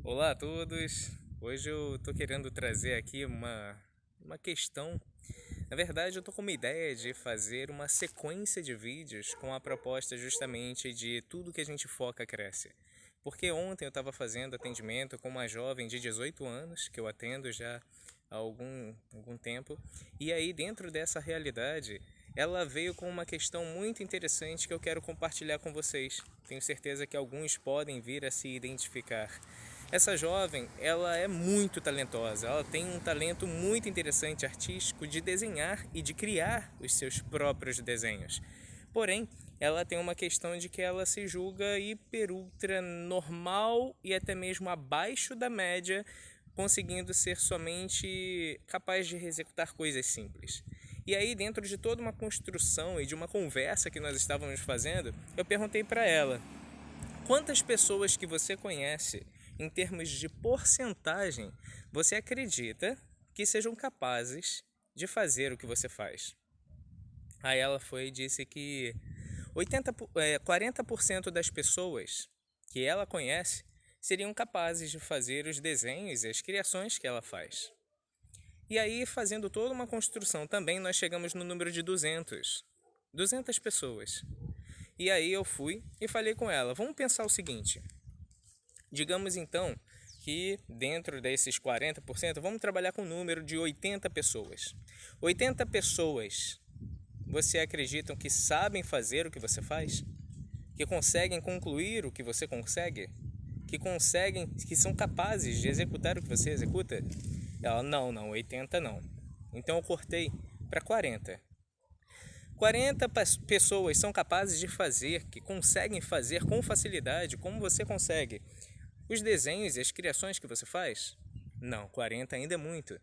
Olá a todos! Hoje eu tô querendo trazer aqui uma questão. Na verdade, eu tô com uma ideia de fazer uma sequência de vídeos com a proposta justamente de tudo que a gente foca cresce. Porque ontem eu estava fazendo atendimento com uma jovem de 18 anos, que eu atendo já há algum tempo, e aí dentro dessa realidade, ela veio com uma questão muito interessante que eu quero compartilhar com vocês. Tenho certeza que alguns podem vir a se identificar. Essa jovem, ela é muito talentosa, ela tem um talento muito interessante artístico de desenhar e de criar os seus próprios desenhos. Porém, ela tem uma questão de que ela se julga hiper ultra normal e até mesmo abaixo da média, conseguindo ser somente capaz de executar coisas simples. E aí, dentro de toda uma construção e de uma conversa que nós estávamos fazendo, eu perguntei para ela: quantas pessoas que você conhece, em termos de porcentagem, você acredita que sejam capazes de fazer o que você faz? Aí ela foi e disse que 40% das pessoas que ela conhece seriam capazes de fazer os desenhos e as criações que ela faz. E aí, fazendo toda uma construção também, nós chegamos no número de 200 pessoas. E aí eu fui e falei com ela: vamos pensar o seguinte, digamos então que dentro desses 40%, vamos trabalhar com um número de 80 pessoas. 80 pessoas, você acreditam que sabem fazer o que você faz? Que conseguem concluir o que você consegue? Que são capazes de executar o que você executa? Ela: não, 80 não. Então eu cortei para 40. 40 pessoas são capazes de fazer, que conseguem fazer com facilidade, como você consegue, os desenhos e as criações que você faz? Não, 40 ainda é muito.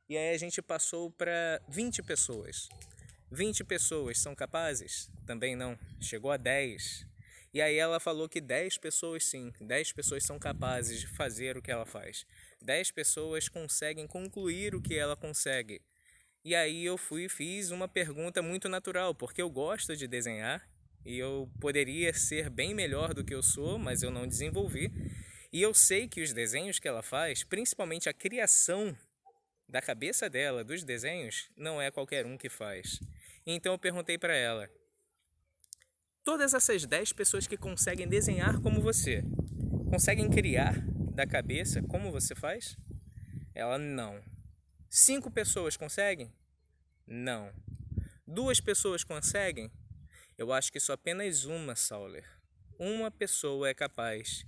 E aí a gente passou para 20 pessoas. 20 pessoas são capazes? Também não. Chegou a 10. E aí ela falou que 10 pessoas sim, 10 pessoas são capazes de fazer o que ela faz. 10 pessoas conseguem concluir o que ela consegue. E aí eu fui e fiz uma pergunta muito natural, porque eu gosto de desenhar e eu poderia ser bem melhor do que eu sou, mas eu não desenvolvi. E eu sei que os desenhos que ela faz, principalmente a criação da cabeça dela, dos desenhos, não é qualquer um que faz. Então eu perguntei para ela: todas essas 10 pessoas que conseguem desenhar como você, conseguem criar da cabeça como você faz? Ela: não. 5 pessoas conseguem? Não. 2 pessoas conseguem? Eu acho que só apenas uma, Sauler. Uma pessoa é capaz,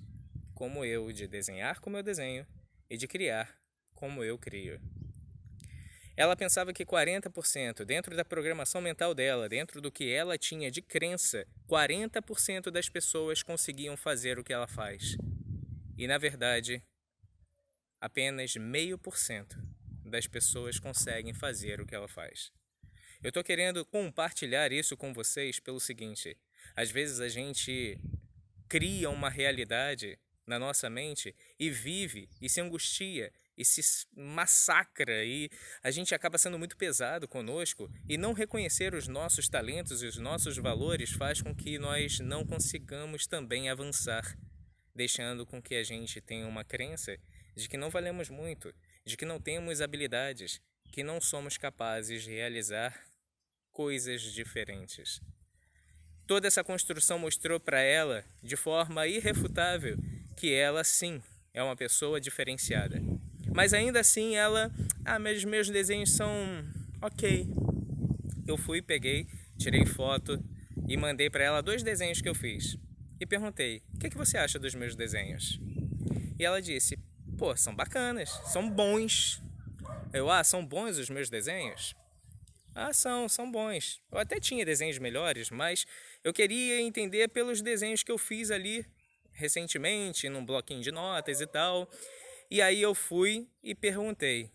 como eu, de desenhar como eu desenho e de criar como eu crio. Ela pensava que 40%, dentro da programação mental dela, dentro do que ela tinha de crença, 40% das pessoas conseguiam fazer o que ela faz. E na verdade, apenas 0,5% das pessoas conseguem fazer o que ela faz. Eu estou querendo compartilhar isso com vocês pelo seguinte: às vezes a gente cria uma realidade na nossa mente e vive e se angustia e se massacra, e a gente acaba sendo muito pesado conosco, e não reconhecer os nossos talentos e os nossos valores faz com que nós não consigamos também avançar, deixando com que a gente tenha uma crença de que não valemos muito, de que não temos habilidades, que não somos capazes de realizar coisas diferentes. Toda essa construção mostrou para ela, de forma irrefutável, que ela sim é uma pessoa diferenciada. Mas ainda assim ela: mas meus desenhos são ok. Eu fui, peguei, tirei foto e mandei para ela 2 desenhos que eu fiz. E perguntei: o que você acha dos meus desenhos? E ela disse: pô, são bacanas, são bons. Eu: são bons os meus desenhos? São bons. Eu até tinha desenhos melhores, mas eu queria entender pelos desenhos que eu fiz ali recentemente, num bloquinho de notas e tal. E aí eu fui e perguntei: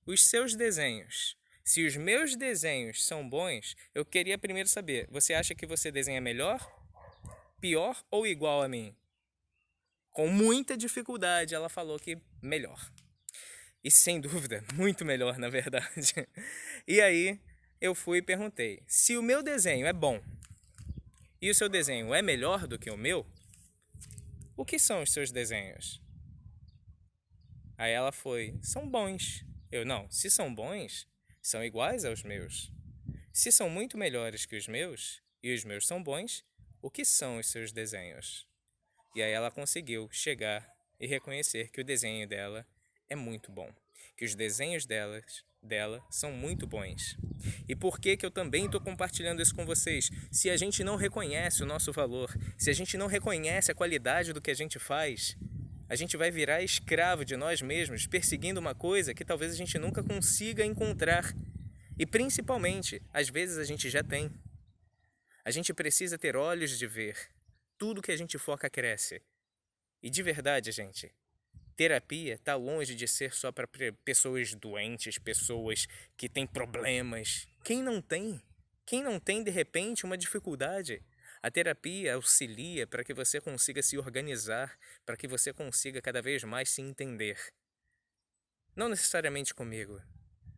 os seus desenhos, se os meus desenhos são bons, eu queria primeiro saber, você acha que você desenha melhor, pior ou igual a mim? Com muita dificuldade ela falou que melhor. E sem dúvida, muito melhor na verdade. E aí eu fui e perguntei: se o meu desenho é bom e o seu desenho é melhor do que o meu, o que são os seus desenhos? Aí ela foi: são bons. Eu: não, se são bons, são iguais aos meus. Se são muito melhores que os meus, e os meus são bons, o que são os seus desenhos? E aí ela conseguiu chegar e reconhecer que o desenho dela é muito bom, que os desenhos dela são muito bons. E por que eu também estou compartilhando isso com vocês? Se a gente não reconhece o nosso valor, se a gente não reconhece a qualidade do que a gente faz, a gente vai virar escravo de nós mesmos, perseguindo uma coisa que talvez a gente nunca consiga encontrar. E principalmente, às vezes a gente já tem. A gente precisa ter olhos de ver. Tudo que a gente foca cresce. E de verdade, gente, terapia está longe de ser só para pessoas doentes, pessoas que têm problemas. Quem não tem? Quem não tem, de repente, uma dificuldade? A terapia auxilia para que você consiga se organizar, para que você consiga cada vez mais se entender. Não necessariamente comigo,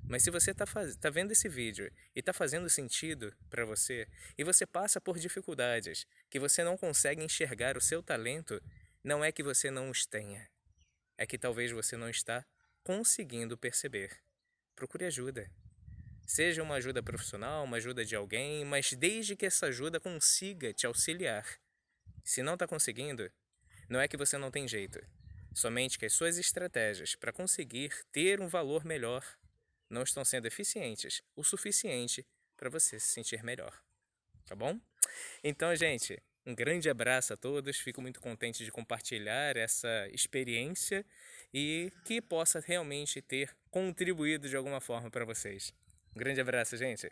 mas se você tá vendo esse vídeo e está fazendo sentido para você, e você passa por dificuldades, que você não consegue enxergar o seu talento, não é que você não os tenha. É que talvez você não está conseguindo perceber. Procure ajuda. Seja uma ajuda profissional, uma ajuda de alguém, mas desde que essa ajuda consiga te auxiliar. Se não está conseguindo, não é que você não tem jeito. Somente que as suas estratégias para conseguir ter um valor melhor não estão sendo eficientes o suficiente para você se sentir melhor. Tá bom? Então, gente, um grande abraço a todos. Fico muito contente de compartilhar essa experiência e que possa realmente ter contribuído de alguma forma para vocês. Um grande abraço, gente.